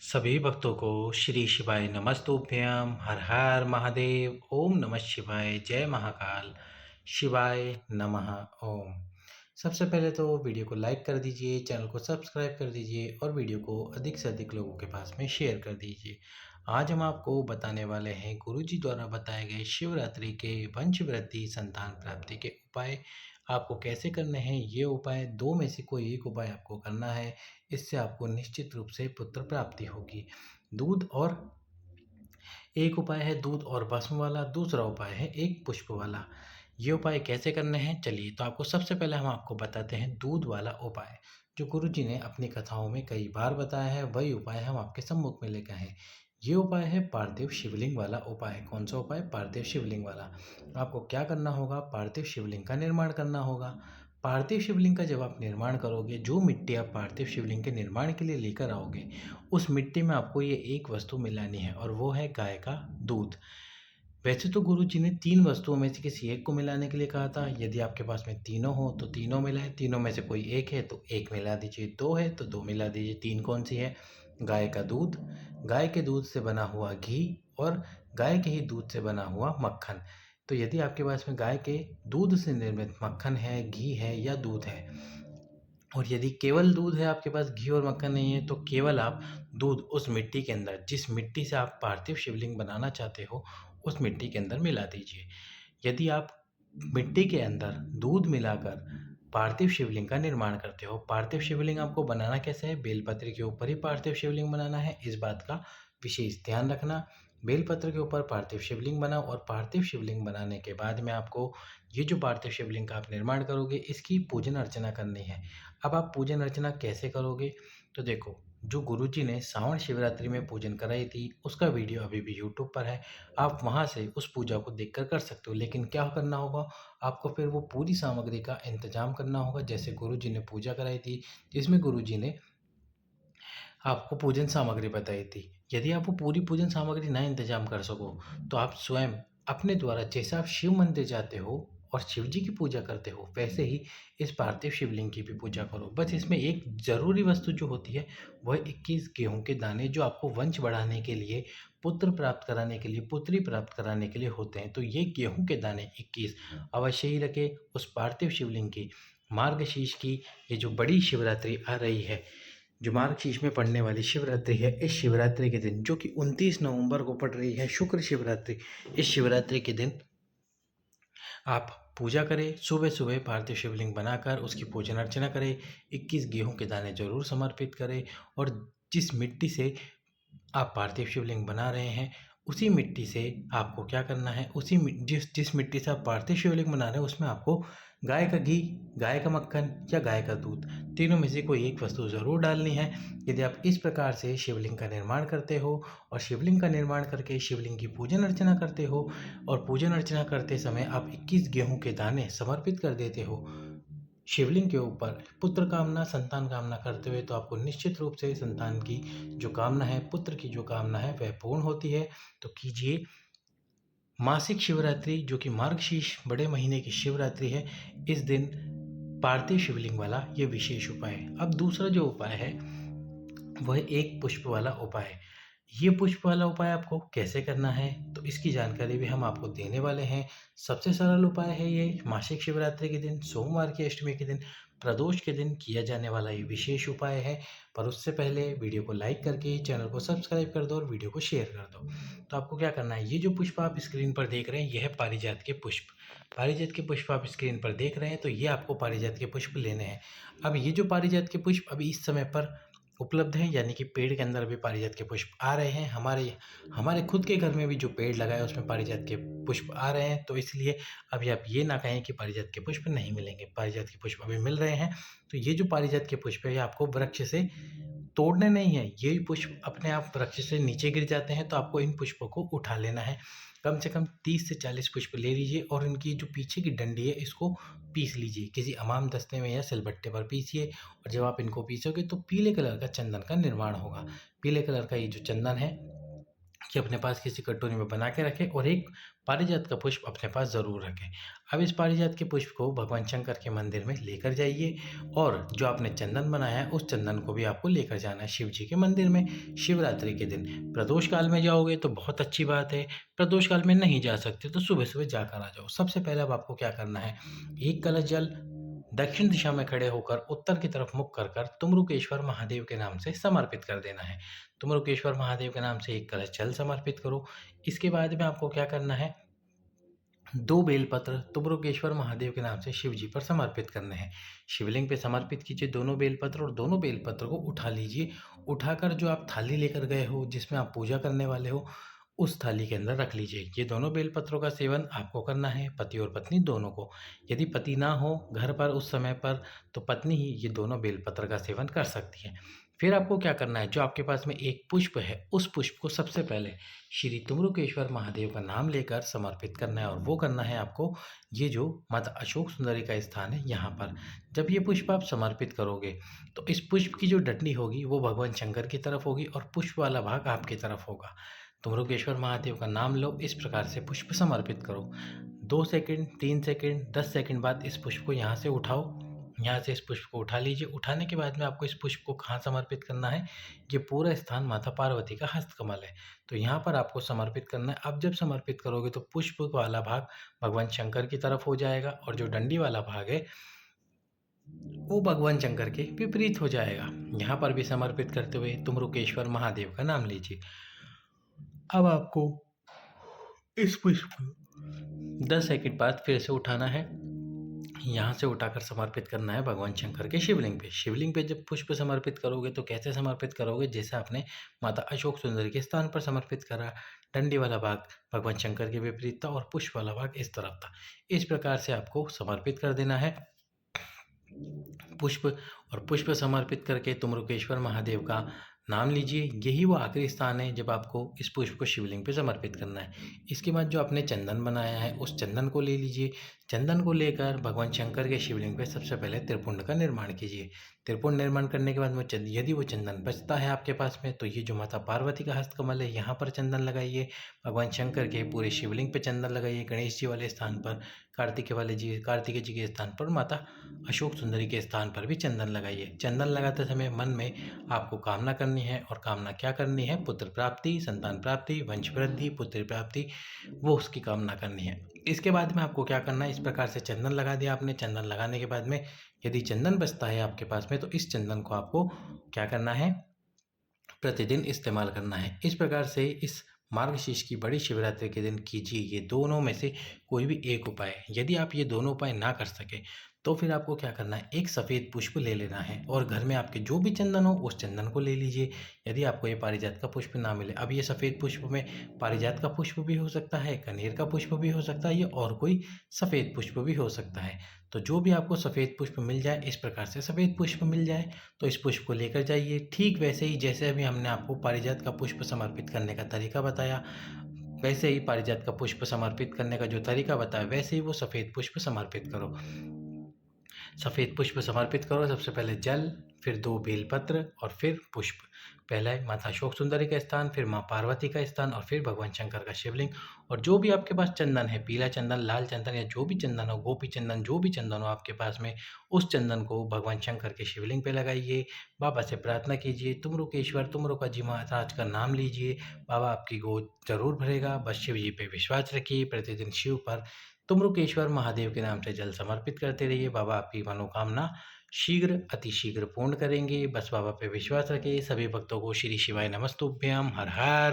सभी भक्तों को श्री शिवाय नमस्तुभ्यं। हर हर महादेव। ओम नमः शिवाय। जय महाकाल। शिवाय नमः। ओम। सबसे पहले तो वीडियो को लाइक कर दीजिए, चैनल को सब्सक्राइब कर दीजिए और वीडियो को अधिक से अधिक लोगों के पास में शेयर कर दीजिए। आज हम आपको बताने वाले हैं गुरुजी द्वारा बताए गए शिवरात्रि के वंश वृद्धि संतान प्राप्ति के उपाय। आपको कैसे करने हैं ये उपाय? दो में से कोई एक उपाय आपको करना है। इससे आपको निश्चित रूप से पुत्र प्राप्ति होगी। दूध और एक उपाय है दूध और भस्म वाला, दूसरा उपाय है एक पुष्प वाला। ये उपाय कैसे करने हैं चलिए, तो आपको सबसे पहले हम आपको बताते हैं दूध वाला उपाय, जो गुरुजी ने अपनी कथाओं में कई बार बताया है। वही उपाय हम आपके सम्मुख में लेकर हैं। ये उपाय है पार्थिव शिवलिंग वाला उपाय। कौन सा उपाय? पार्थिव शिवलिंग वाला। आपको क्या करना होगा? पार्थिव शिवलिंग का निर्माण करना होगा। पार्थिव शिवलिंग का जब आप निर्माण करोगे, जो मिट्टी आप पार्थिव शिवलिंग के निर्माण के लिए लेकर आओगे, उस मिट्टी में आपको ये एक वस्तु मिलानी है और वो है गाय का दूध। वैसे तो गुरुजी ने 3 वस्तुओं में से किसी एक को मिलाने के लिए कहा था। यदि आपके पास में तीनों हो तो तीनों मिलाएँ, तीनों में से कोई एक है तो 1 मिला दीजिए, 2 है तो 2 मिला दीजिए। 3 कौन-सी है? गाय का दूध, गाय के दूध से बना हुआ घी और गाय के ही दूध से बना हुआ मक्खन। तो यदि आपके पास में गाय के दूध से निर्मित मक्खन है, घी है या दूध है, और यदि केवल दूध है आपके पास, घी और मक्खन नहीं है, तो केवल आप दूध उस मिट्टी के अंदर, जिस मिट्टी से आप पार्थिव शिवलिंग बनाना चाहते हो, उस मिट्टी के अंदर मिला दीजिए। यदि आप मिट्टी के अंदर दूध मिलाकर पार्थिव शिवलिंग का निर्माण करते हो, पार्थिव शिवलिंग आपको बनाना कैसे है? बेलपत्र के ऊपर ही पार्थिव शिवलिंग बनाना है, इस बात का विशेष ध्यान रखना। बेलपत्र के ऊपर पार्थिव शिवलिंग बनाओ और पार्थिव शिवलिंग बनाने के बाद में आपको ये जो पार्थिव शिवलिंग का आप निर्माण करोगे, इसकी पूजन अर्चना करनी है। अब आप पूजन अर्चना कैसे करोगे? तो देखो, जो गुरुजी ने श्रावण शिवरात्रि में पूजन कराई थी, उसका वीडियो अभी भी यूट्यूब पर है। आप वहाँ से उस पूजा को देखकर कर सकते हो। लेकिन क्या करना होगा? आपको फिर वो पूरी सामग्री का इंतज़ाम करना होगा, जैसे गुरुजी ने पूजा कराई थी, जिसमें गुरुजी ने आपको पूजन सामग्री बताई थी। यदि आप वो पूरी पूजन सामग्री ना इंतज़ाम कर सको, तो आप स्वयं अपने द्वारा, जैसे आप शिव मंदिर जाते हो और शिव जी की पूजा करते हो, वैसे ही इस पार्थिव शिवलिंग की भी पूजा करो। बस इसमें एक ज़रूरी वस्तु जो होती है, वह 21 गेहूँ के दाने, जो आपको वंश बढ़ाने के लिए, पुत्र प्राप्त कराने के लिए, पुत्री प्राप्त कराने के लिए होते हैं। तो ये गेहूँ के दाने 21 अवश्य ही रखें। उस पार्थिव शिवलिंग की मार्गशीर्ष की ये जो बड़ी शिवरात्रि आ रही है, जो मार्गशीर्ष में पड़ने वाली शिवरात्रि है, इस शिवरात्रि के दिन, जो कि 29 नवंबर को पड़ रही है, शुक्र शिवरात्रि, इस शिवरात्रि के दिन आप पूजा करें। सुबह सुबह पार्थिव शिवलिंग बनाकर उसकी पूजन अर्चना करें। 21 गेहूं के दाने जरूर समर्पित करें और जिस मिट्टी से आप पार्थिव शिवलिंग बना रहे हैं, उसी मिट्टी से आपको क्या करना है? उसी जिस जिस मिट्टी से आप पार्थिव शिवलिंग बना रहे हैं, उसमें आपको गाय का घी, गाय का मक्खन या गाय का दूध, तीनों में से कोई एक वस्तु ज़रूर डालनी है। यदि आप इस प्रकार से शिवलिंग का निर्माण करते हो और शिवलिंग का निर्माण करके शिवलिंग की पूजन अर्चना करते हो, और पूजन अर्चना करते समय आप 21 गेहूं के दाने समर्पित कर देते हो शिवलिंग के ऊपर, पुत्र कामना, संतान कामना करते हुए, तो आपको निश्चित रूप से संतान की जो कामना है, पुत्र की जो कामना है, वह पूर्ण होती है। तो कीजिए। मासिक शिवरात्रि, जो कि मार्गशीर्ष बड़े महीने की शिवरात्रि है, इस दिन पार्थिव शिवलिंग वाला ये विशेष उपाय है। अब दूसरा जो उपाय है, वह एक पुष्प वाला उपाय है। ये पुष्प वाला उपाय आपको कैसे करना है, तो इसकी जानकारी भी हम आपको देने वाले हैं। सबसे सरल उपाय है ये, मासिक शिवरात्रि के दिन, सोमवार की अष्टमी के दिन, प्रदोष के दिन किया जाने वाला ये विशेष उपाय है। पर उससे पहले वीडियो को लाइक करके चैनल को सब्सक्राइब कर दो और वीडियो को शेयर कर दो। तो आपको क्या करना है? ये जो पुष्प आप स्क्रीन पर देख रहे हैं, यह है पारिजात के पुष्प। पारिजात के पुष्प आप स्क्रीन पर देख रहे हैं, तो ये आपको पारिजात के पुष्प लेने हैं। अब ये जो पारिजात के पुष्प अभी इस समय पर उपलब्ध हैं, यानी कि पेड़ के अंदर भी पारिजात के पुष्प आ रहे हैं। हमारे हमारे खुद के घर में भी जो पेड़ लगा है, उसमें पारिजात के पुष्प आ रहे हैं। तो इसलिए अभी आप ये ना कहें कि पारिजात के पुष्प नहीं मिलेंगे, पारिजात के पुष्प अभी मिल रहे हैं। तो ये जो पारिजात के पुष्प है, ये आपको वृक्ष से तोड़ने नहीं है, ये पुष्प अपने आप वृक्ष से नीचे गिर जाते हैं। तो आपको इन पुष्पों को उठा लेना है। कम से कम 30 से 40 पुष्प ले लीजिए और इनकी जो पीछे की डंडी है, इसको पीस लीजिए। किसी अमाम दस्ते में या सिलबट्टे पर पीसिए, और जब आप इनको पीसोगे, तो पीले कलर का चंदन का निर्माण होगा। पीले कलर का ये जो चंदन है, कि अपने पास किसी कटोरी में बना के रखें और एक पारिजात का पुष्प अपने पास ज़रूर रखें। अब इस पारिजात के पुष्प को भगवान शंकर के मंदिर में लेकर जाइए और जो आपने चंदन बनाया है उस चंदन को भी आपको लेकर जाना है शिव जी के मंदिर में शिवरात्रि के दिन। प्रदोष काल में जाओगे तो बहुत अच्छी बात है, प्रदोष काल में नहीं जा सकते तो सुबह-सुबह जाकर आ जाओ। सबसे पहले अब आपको क्या करना है, एक कलश जल दक्षिण दिशा में खड़े होकर उत्तर की तरफ मुख कर कर तुम्रुकेश्वर महादेव के नाम से समर्पित कर देना है। तुम्रुकेश्वर महादेव के नाम से एक कलश जल समर्पित करो। इसके बाद में आपको क्या करना है, 2 बेलपत्र तुम्रुकेश्वर महादेव के नाम से शिव जी पर समर्पित करने हैं। शिवलिंग पे समर्पित कीजिए दोनों बेलपत्र और दोनों बेलपत्र को उठा लीजिए। उठाकर जो आप थाली लेकर गए हो जिसमें आप पूजा करने वाले हो, उस थाली के अंदर रख लीजिए। ये दोनों बेलपत्रों का सेवन आपको करना है, पति और पत्नी दोनों को। यदि पति ना हो घर पर उस समय पर, तो पत्नी ही ये दोनों बेलपत्र का सेवन कर सकती है। फिर आपको क्या करना है, जो आपके पास में एक पुष्प है, उस पुष्प को सबसे पहले श्री तुम्रुकेश्वर महादेव का नाम लेकर समर्पित करना है और वो करना है आपको ये जो माता अशोक सुंदरी का स्थान है यहाँ पर। जब ये पुष्प आप समर्पित करोगे तो इस पुष्प की जो डंडी होगी वो भगवान शंकर की तरफ होगी और पुष्प वाला भाग आपकी तरफ होगा। तुम्रुकेश्वर महादेव का नाम लो, इस प्रकार से पुष्प समर्पित करो। 2 सेकंड, 3 सेकंड, 10 सेकंड बाद इस पुष्प को यहाँ से उठाओ। यहाँ से इस पुष्प को उठा लीजिए। उठाने के बाद में आपको इस पुष्प को कहाँ समर्पित करना है, ये पूरा स्थान माता पार्वती का हस्तकमल है, तो यहाँ पर आपको समर्पित करना है। अब जब समर्पित करोगे तो पुष्प वाला भाग भगवान शंकर की तरफ हो जाएगा और जो डंडी वाला भाग है वो भगवान शंकर के विपरीत हो जाएगा। यहाँ पर भी समर्पित करते हुए तुम्रुकेश्वर महादेव का नाम लीजिए। अब आपको इस पुष्प को 10 सेकंड बाद फिर से उठाना है। यहाँ से उठाकर समर्पित करना है भगवान शंकर के शिवलिंग पे। शिवलिंग पे जब पुष्प समर्पित करोगे तो कैसे समर्पित करोगे, जैसे आपने माता अशोक सुंदरी के स्थान पर समर्पित करा। डंडी वाला भाग भगवान शंकर के विपरीत था और पुष्प वाला भाग इस तरफ था। इस प्रकार से आपको समर्पित कर देना है पुष्प। और पुष्प समर्पित करके तुम्रुकेश्वर महादेव का नाम लीजिए। यही वो आखिरी स्थान है जब आपको इस पुष्प को शिवलिंग पे समर्पित करना है। इसके बाद जो आपने चंदन बनाया है उस चंदन को ले लीजिए। चंदन को लेकर भगवान शंकर के शिवलिंग पे सबसे पहले त्रिपुंड का निर्माण कीजिए। त्रिपुंड निर्माण करने के बाद वो यदि वो चंदन बचता है आपके पास में तो ये जो माता पार्वती का हस्तकमल है यहाँ पर चंदन लगाइए। भगवान शंकर के पूरे शिवलिंग पे चंदन लगाइए। गणेश जी वाले स्थान पर, कार्तिकेय जी के स्थान पर, माता अशोक सुंदरी के स्थान पर भी चंदन लगाइए। चंदन लगाते समय मन में आपको कामना करनी है और कामना क्या करनी है, पुत्र प्राप्ति, संतान प्राप्ति, वंश वृद्धि, पुत्र प्राप्ति, वो उसकी कामना करनी है। इसके बाद में आपको क्या करना है, इस प्रकार से चंदन लगा दिया आपने। चंदन लगाने के बाद में यदि चंदन बचता है आपके पास में तो इस चंदन को आपको क्या करना है, प्रतिदिन इस्तेमाल करना है। इस प्रकार से इस मार्गशीर्ष की बड़ी शिवरात्रि के दिन कीजिए ये दोनों में से कोई भी एक उपाय। यदि आप ये दोनों उपाय ना कर सके तो फिर आपको क्या करना है, एक सफ़ेद पुष्प ले लेना है और घर में आपके जो भी चंदन हो उस चंदन को ले लीजिए। यदि आपको ये पारिजात का पुष्प ना मिले, अब ये सफ़ेद पुष्प में पारिजात का पुष्प भी हो सकता है, कनेर का पुष्प भी हो सकता है, या और कोई सफ़ेद पुष्प भी हो सकता है। तो जो भी आपको सफ़ेद पुष्प मिल जाए, इस प्रकार से सफ़ेद पुष्प मिल जाए तो इस पुष्प को लेकर जाइए। ठीक वैसे ही जैसे अभी हमने आपको पारिजात का पुष्प समर्पित करने का तरीका बताया, वैसे ही पारिजात का पुष्प समर्पित करने का जो तरीका बताया वैसे ही वो सफ़ेद पुष्प समर्पित करो। सफ़ेद पुष्प समर्पित करो। सबसे पहले जल, फिर 2 बेलपत्र और फिर पुष्प। पहला है माता अशोक सुंदरी का स्थान, फिर माँ पार्वती का स्थान और फिर भगवान शंकर का शिवलिंग। और जो भी आपके पास चंदन है, पीला चंदन, लाल चंदन या जो भी चंदन हो, गोपी चंदन, जो भी चंदन हो आपके पास में, उस चंदन को भगवान शंकर के शिवलिंग पे लगाइए। बाबा से प्रार्थना कीजिए, तुम्रुकेश्वर, तुम्रुका जी महाराज का नाम लीजिए। बाबा आपकी गोद जरूर भरेगा। बस शिव जी पे विश्वास रखिए। प्रतिदिन शिव पर तुम्रुकेश्वर महादेव के नाम से जल समर्पित करते रहिए। बाबा आपकी मनोकामना शीघ्र, अति शीघ्र पूर्ण करेंगे। बस बाबा पे विश्वास रखिए। सभी भक्तों को श्री शिवाय नमस्तुभ्यम। हर हर